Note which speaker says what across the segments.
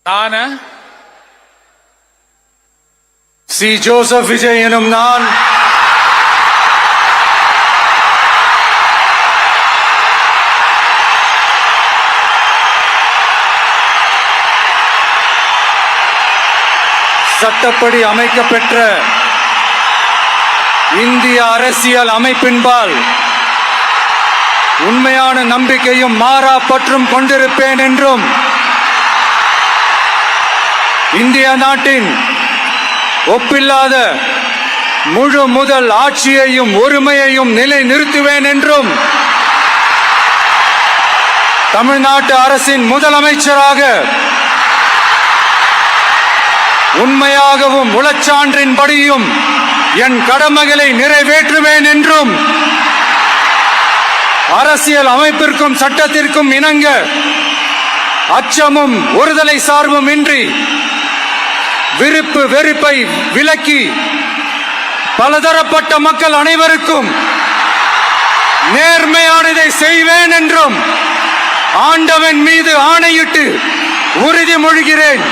Speaker 1: நான் C. Joseph Vijay எனும் நான் சட்டப்படி அமைக்கப்பெற்ற இந்திய அரசியல் அமைப்பின்பால் உண்மையான நம்பிக்கையும் மாறா பற்றும் கொண்டிருப்பேன் என்றும் இந்திய நாட்டின் ஒப்பில்லாத முழு முதல் ஆட்சியையும் ஒருமையையும் நிலை நிறுத்துவேன் என்றும் தமிழ்நாட்டு அரசின் முதலமைச்சராக உண்மையாகவும் உளச்சான்றின்படியும் என் கடமைகளை நிறைவேற்றுவேன் என்றும் அரசியல் அமைப்பிற்கும் சட்டத்திற்கும் இணங்க அச்சமும் ஒருதலை சார்பும் இன்றி விருப்பு வெறுப்பை விலக்கி பலதரப்பட்ட மக்கள் அனைவருக்கும் நேர்மையானதை செய்வேன் என்றும் ஆண்டவன் மீது ஆணையிட்டு உறுதிமொழிகிறேன்.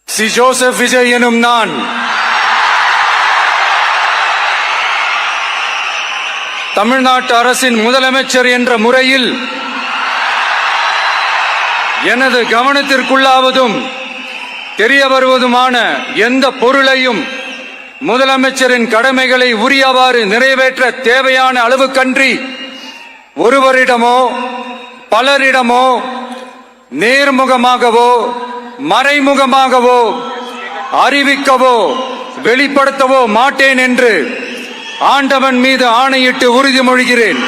Speaker 1: சி. ஜோசப் விஜய் எனும் நான் தமிழ்நாட்டு அரசின் முதலமைச்சர் என்ற முறையில் எனது கவனத்திற்குள்ளாவதும் தெரிய வருவதுமான எந்த பொருளையும் முதலமைச்சரின் கடமைகளை உரியவாறு நிறைவேற்ற தேவையான அளவுக்கன்றி ஒருவரிடமோ பலரிடமோ நேர்முகமாகவோ மறைமுகமாகவோ அறிவிக்கவோ வெளிப்படுத்தவோ மாட்டேன் என்று ஆண்டவன் மீது ஆணையிட்டு உறுதிமொழிகிறேன்.